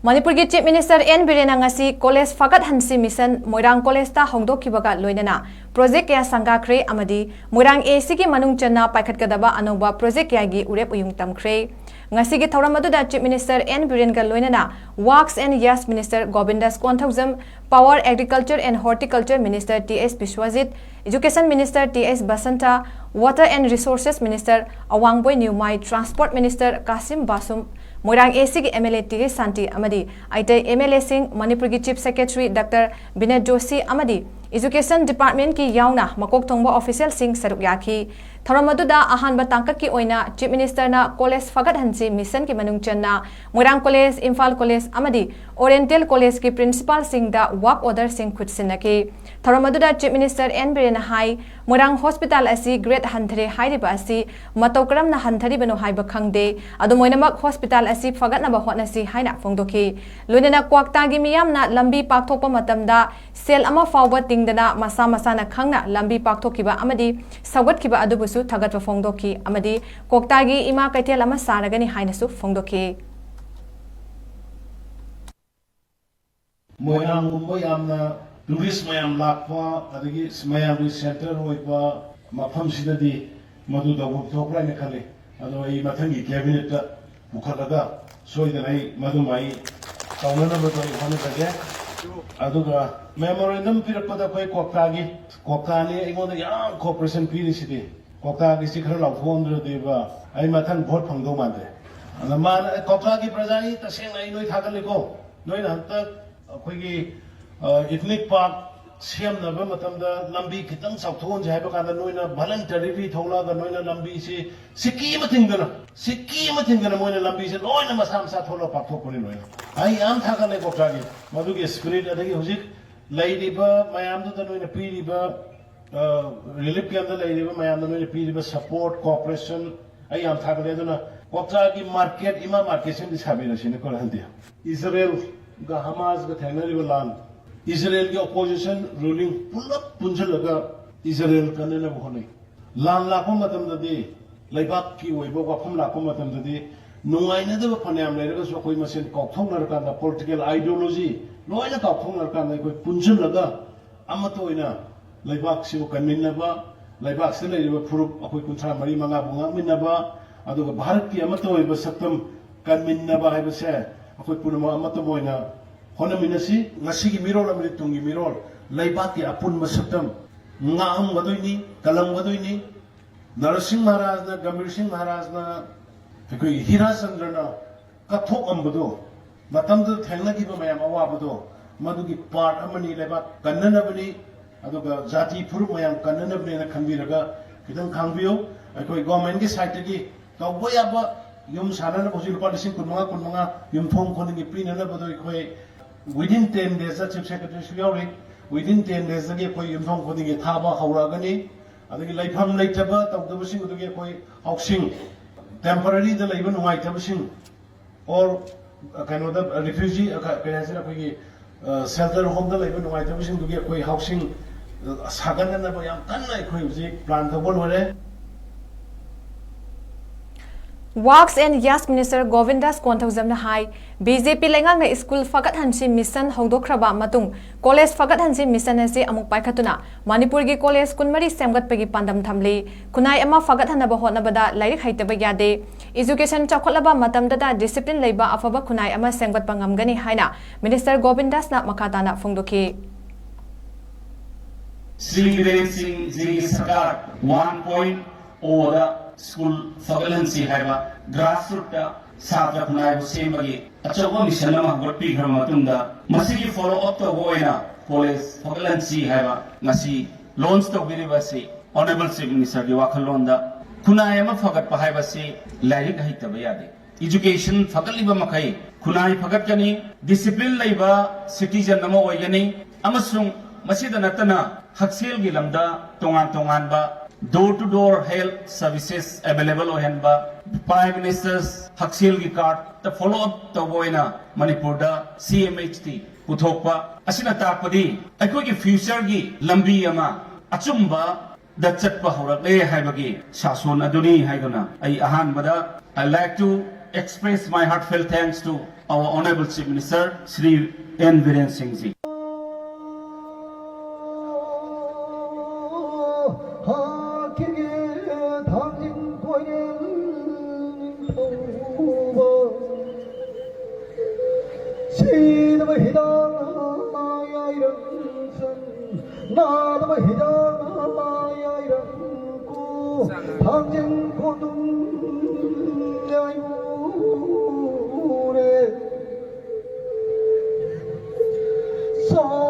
Manipur Chief Minister N. Biren ngasi College Fagat Hansi Mission Moirang College ta hongdokhibaga loinana project kaya sanggakhre amadi Moirang AC ki manung channa paikhatkadaba anoba project kaya gi urep uyung tamkhre ngasi gi thoram aduda Chief Minister N. Biren ga loinana Works and Yes Minister Govindas 𝐂𝐿𝐄𝐆𝐵 Power Agriculture and Horticulture Minister T.S. Biswajit Education Minister T.S. Basanta Water and Resources Minister Awangboy Newmai Transport Minister Kasim Basum Moirang AC ki MLA T.S. Santi amadi Aitai MLA Singh Manipur ki Chief Secretary Dr. Binay Joshi amadi Education Department ki yauna makok thongba official Singh saruk yakhi Thoramaduda ahanba tangkak ki oina Chief Minister na College Fagat Hansi Mission ki manung channa Moirang College Imphal College amadi Oriental College ki Principal Singh da work order Singh khutsinaki Thoramaduda Chief Minister N. Biren hai Moirang Hospital asi grade hanthare hairiba asi matokram na hanthari bano haiba khangde adu moinamak hospital asi fagat na bahot na si haina phongdoki loinana kwakta gi miyam na lambi pakthokpa matamda sel ama fawba tingdana masa masa na khangna lambi pakthokiba amadi sagat kiba adubusu thagatwa phongdoki amadi kokta gi ima kaitel ama saragani haina su phongdoki Moirang gumbo yamna tourist mayam lakpa adagi mayam center hoipa mafam sidadi madu da thokra ne khale ado ai mathangi cabinet ta bukhalaga soidana ai madu mai taunana madu ai hone tage aduga memorandum pirapada koi kokta ni ingon ya cooperation pirisidi kokta gi sikhar law phondra deba ai mathang vote phangdo mande ana man kokta gi prajai taseng ai noi thagale ko noi na ta khoi ethnic park siam na ba matamda lambi kitang sauthon jai ba kana noina voluntarily thola ga noina lambi si sikki mathingana moina lambi se loina masam sa thola pakthok pori noina ai am thaga le kokta gi madugi spirit adagi hujik laidiba mayam da noina piriba relief camp da laidiba mayam da noina piriba support cooperation ai am thaga le dona kokta gi market ima market sem disabina sine ko handia Israel ga Hamas ga thanari lan Israel की opposition ruling pull-up पुंजल लगा Israel करने न बोले लान लाखों मतम दे लाइबाक की वैभव वाफम लाखों मतम दे नुआई न दे वो फने हम लेरे को कोई मशीन कॉक्थों लड़का ना political ideology नुआई न कॉक्थों लड़का ना कोई पुंजल लगा अमतो इना लाइबाक से वो कन्मिन नबा लाइबाक से ले वो फुरुप कोई कुंठा मरी मंगा बुंगा मिन नबा अदो भारत की अमतो इबा सप्तम कन्मिन नबा है बसे कोई पुरमा अमतो बोइना होना मिनसी ngasi gi mirol amri tungi mirol laibaki apun masaktam ngam gadoini kalam gadoini Narsingh Maharaj na Gambhir Singh Maharaj na koi Hira Chandra na kathok ambado matam du thengna gi ba mayam awabado madugi part amani laibak kannana bani aduga jati phuru mayam kannana bani na khanbiraga kitang khangbiyo koi government gi side gi kawboya ba yum sanana bosil policy kunmanga yum thong khoning gi pina na badoi koi within 10 days the chief secretary shuyawri within 10 days the koi yumthong khodi ge thaba hawragani adagi laifam laitaba tawdabasing uduge koi housing temporary the laiba nuai tabasing or kind of the refugee kayasira koi shelter home the laiba nuai tabasing uduge koi housing sagan na ba yam kan nai koi uji plan tabol hore Works and Yes Minister Govindas 𝐂𝐿𝐄𝐆𝐵 na hai BJP lengang na school fagat hansi mission hongdokraba matung college fagat hansi mission ase amuk paikhatuna Manipur gi college kunmari semgat pegi pandam thamli kunai ama fagat hanaba hotnabada lairik haitaba yade education chakholaba matamda da discipline leiba afaba kunai ama semgat pangamgani haina Minister Govindas na makatana phongdoki Sri Biren Singh ji sarkar 1.0 school fagalhansi haiba grassroots ta satra kunai bu semagi achawa mission ma gotti ghar matunda masigi follow up to goina college fagalhansi haiba ngasi launch to biriba se honorable chief minister gi wakhalonda kunai ma fagat pa haiba se lairik haitaba yade education fagaliba makai kunai fagat kani discipline laiba citizen nama oigani amasung masida natana haksel gi lamda tongan ba door-to-door health services available ohenba Prime Minister's Haksel gi card the follow-up to boina Manipur da CMHT puthokpa asina takpadi aikoi gi future gi lambi ama achumba da chatpa horakle haibagi sason aduni haidona ai ahan bada I like to express my heartfelt thanks to our Honorable Chief Minister, Shri N. Biren Singh Ji. So